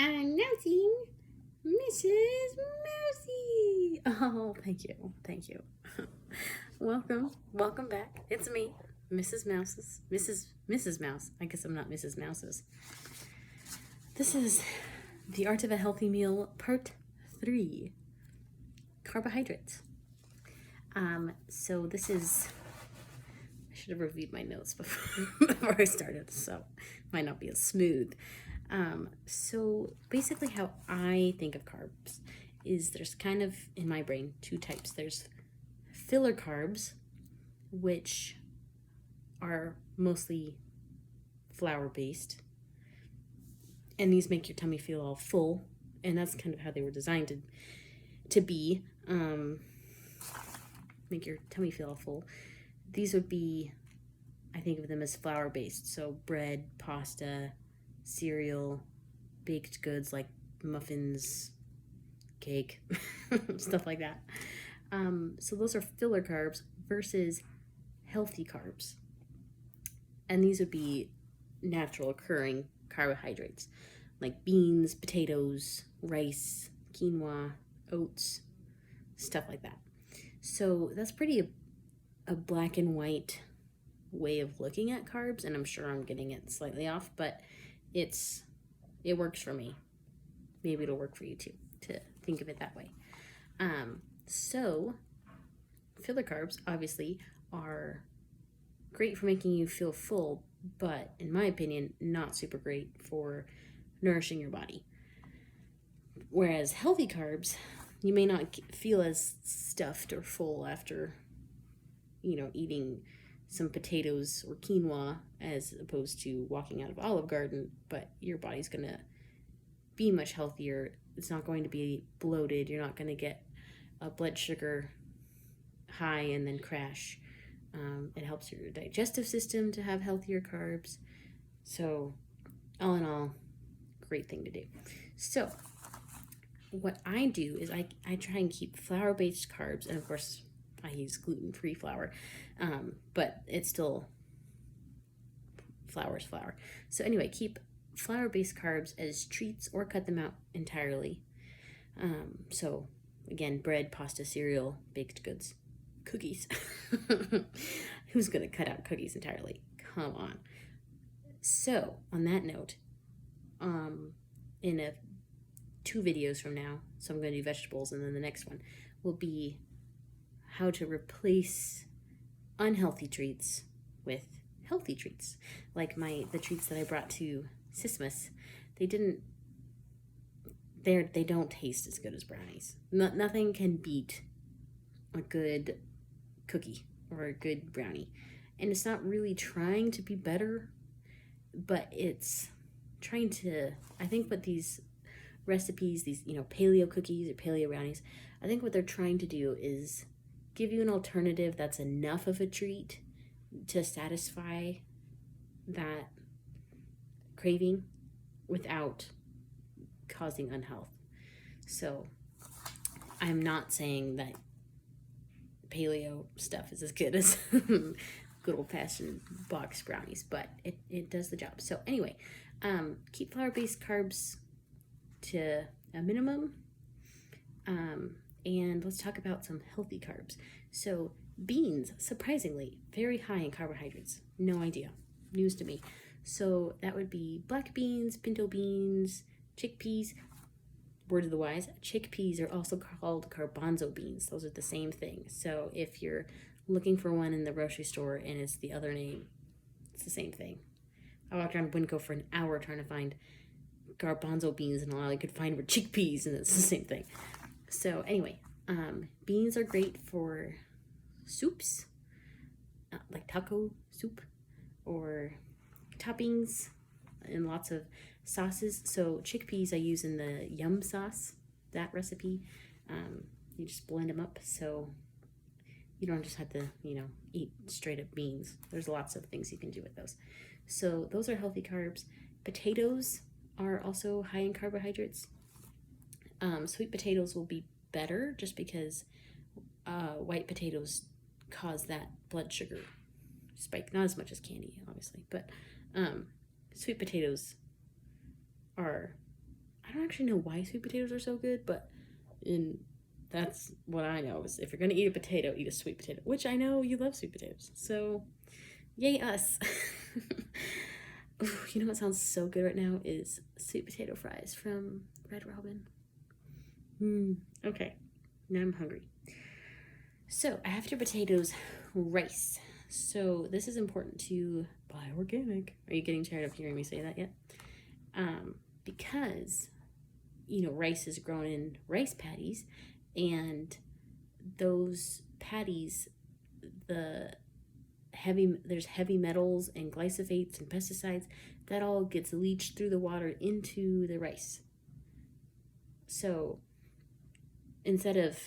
Announcing Mrs. Mousy. Oh, thank you. Thank you. Welcome back. It's me, Mrs. Mouse's. Mrs. Mouse. I guess I'm not Mrs. Mouse's. This is The Art of a Healthy Meal, Part 3. Carbohydrates. So this is... I should have reviewed my notes before I started, so might not be as smooth. So basically how I think of carbs is there's kind of, in my brain, two types. There's filler carbs, which are mostly flour-based, and these make your tummy feel all full, and that's kind of how they were designed to be, make your tummy feel all full. These would be, I think of them as flour-based, so bread, pasta, cereal, baked goods like muffins, cake, stuff like that. So those are filler carbs versus healthy carbs. And these would be natural occurring carbohydrates like beans, potatoes, rice, quinoa, oats, stuff like that. So that's pretty a black and white way of looking at carbs, and I'm sure I'm getting it slightly off, but it works for me. Maybe it'll work for you too, to think of it that way. So filler carbs obviously are great for making you feel full, but in my opinion, not super great for nourishing your body. Whereas healthy carbs, you may not feel as stuffed or full after, eating some potatoes or quinoa as opposed to walking out of Olive Garden, but your body's going to be much healthier. It's not going to be bloated. You're not going to get a blood sugar high and then crash. It helps your digestive system to have healthier carbs. So all in all, great thing to do. So what I do is I try and keep flour-based carbs, and of course I use gluten-free flour, but it's still flour is flour. So anyway, keep flour-based carbs as treats or cut them out entirely. So again, bread, pasta, cereal, baked goods, cookies. Who's going to cut out cookies entirely? Come on. So on that note, in 2 videos from now, so I'm going to do vegetables, and then the next one will be how to replace unhealthy treats with healthy treats. Like the treats that I brought to Sismas, they don't taste as good as brownies. Nothing can beat a good cookie or a good brownie. And it's not really trying to be better, but it's trying to, I think what these recipes, these, paleo cookies or paleo brownies, I think what they're trying to do is give you an alternative that's enough of a treat to satisfy that craving without causing unhealth. So I'm not saying that paleo stuff is as good as good old-fashioned box brownies, but it does the job. So anyway, keep flour-based carbs to a minimum, and let's talk about some healthy carbs. So beans, surprisingly, very high in carbohydrates. No idea. News to me. So that would be black beans, pinto beans, chickpeas. Word of the wise, chickpeas are also called garbanzo beans. Those are the same thing. So if you're looking for one in the grocery store and it's the other name, it's the same thing. I walked around Winco for an hour trying to find garbanzo beans, and all I could find were chickpeas, and it's the same thing. So anyway, beans are great for soups, like taco soup, or toppings, and lots of sauces. So chickpeas I use in the yum sauce, that recipe. You just blend them up, so you don't just have to, eat straight up beans. There's lots of things you can do with those. So those are healthy carbs. Potatoes are also high in carbohydrates. Sweet potatoes will be better just because white potatoes cause that blood sugar spike. Not as much as candy, obviously, but sweet potatoes are, I don't actually know why sweet potatoes are so good, but that's what I know is if you're gonna eat a potato, eat a sweet potato, which I know you love sweet potatoes. So, yay us. Ooh, you know what sounds so good right now is sweet potato fries from Red Robin. Okay, now I'm hungry. So, after potatoes, rice. So, this is important to buy organic. Are you getting tired of hearing me say that yet? Because, rice is grown in rice paddies, and those paddies, there's heavy metals and glyphosates and pesticides that all gets leached through the water into the rice. So instead of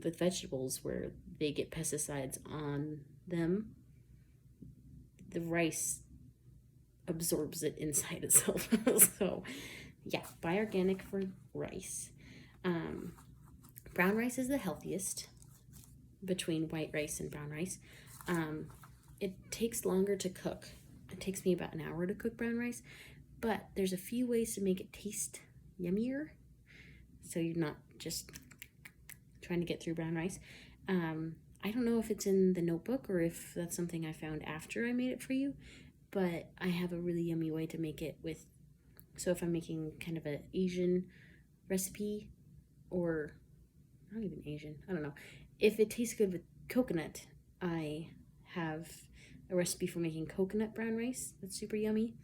with vegetables where they get pesticides on them, the rice absorbs it inside itself. So yeah, buy organic for rice. Brown rice is the healthiest between white rice and brown rice. It takes longer to cook. It takes me about an hour to cook brown rice, but there's a few ways to make it taste yummier, so you're not just trying to get through brown rice. I don't know if it's in the notebook or if that's something I found after I made it for you, but I have a really yummy way to make it with, so if I'm making kind of an Asian recipe, or not even Asian, I don't know. If it tastes good with coconut, I have a recipe for making coconut brown rice that's super yummy.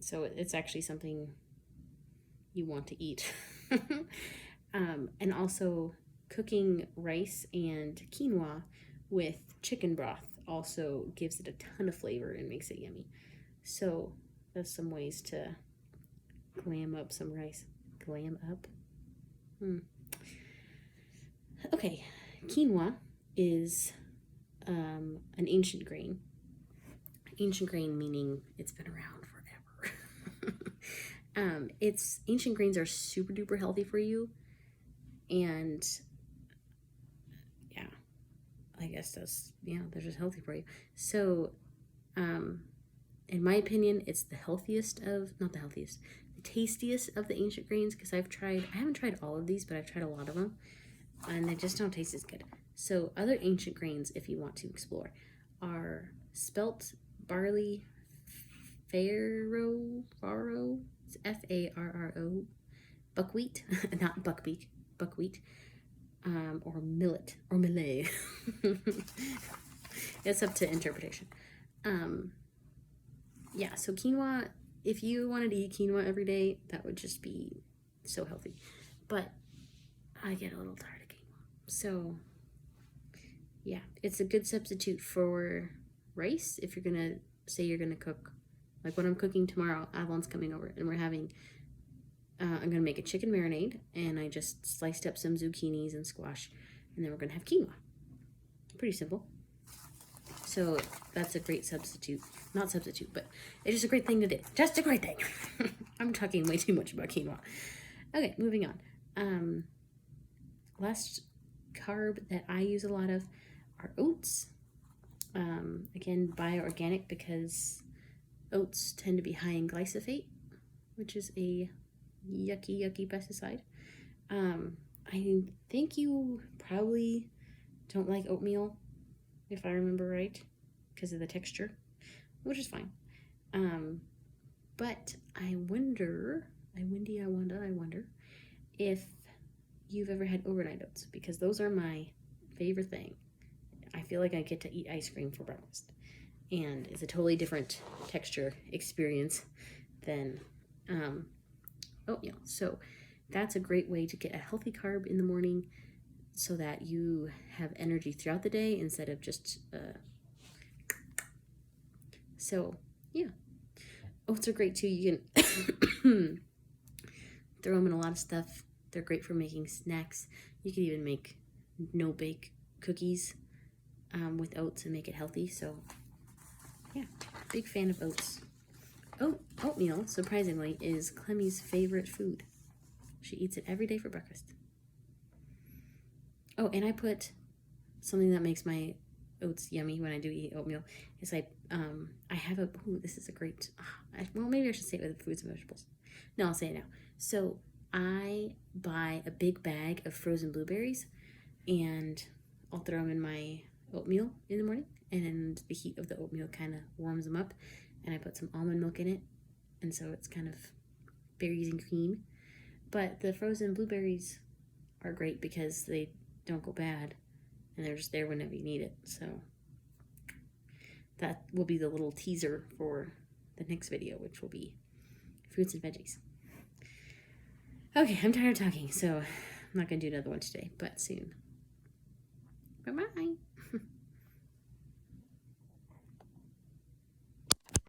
So it's actually something you want to eat. And also cooking rice and quinoa with chicken broth also gives it a ton of flavor and makes it yummy. So that's some ways to glam up some rice. Glam up? Okay, quinoa is an ancient grain. Ancient grain meaning it's been around forever. Ancient grains are super duper healthy for you, and yeah, I guess they're just healthy for you. So, in my opinion, it's the tastiest of the ancient grains, because I haven't tried all of these, but I've tried a lot of them, and they just don't taste as good. So other ancient grains, if you want to explore, are spelt barley, farro, it's Farro, buckwheat, not buckwheat, or millet, or millet. It's up to interpretation. Yeah, so quinoa, if you wanted to eat quinoa every day, that would just be so healthy. But I get a little tired of quinoa. So yeah, it's a good substitute for rice if you're gonna say you're gonna cook. Like when I'm cooking tomorrow, Avalon's coming over and we're having, I'm gonna make a chicken marinade, and I just sliced up some zucchinis and squash, and then we're gonna have quinoa. Pretty simple. So that's a great substitute. Not substitute, but it's just a great thing to do. Just a great thing. I'm talking way too much about quinoa. Okay, moving on. Last carb that I use a lot of are oats. Again, buy organic because oats tend to be high in glyphosate, which is a yucky pesticide. I think you probably don't like oatmeal, if I remember right, because of the texture, which is fine. But I wonder if you've ever had overnight oats, because those are my favorite thing. I feel like I get to eat ice cream for breakfast, and it's a totally different texture experience than oatmeal. So that's a great way to get a healthy carb in the morning so that you have energy throughout the day instead of just so yeah, oats are great too. You can throw them in a lot of stuff. They're great for making snacks. You can even make no-bake cookies with oats and make it healthy. So yeah, big fan of oats. Oatmeal, surprisingly, is Clemmie's favorite food. She eats it every day for breakfast. Oh, and I put something that makes my oats yummy when I do eat oatmeal is I I have a, ooh, this is a great, well, maybe I should say it with fruits and vegetables. No, I'll say it now. So I buy a big bag of frozen blueberries and I'll throw them in my oatmeal in the morning, and the heat of the oatmeal kind of warms them up, and I put some almond milk in it, and so it's kind of berries and cream. But the frozen blueberries are great because they don't go bad, and they're just there whenever you need it. So that will be the little teaser for the next video, which will be fruits and veggies. Okay, I'm tired of talking, so I'm not going to do another one today, but soon. Bye-bye.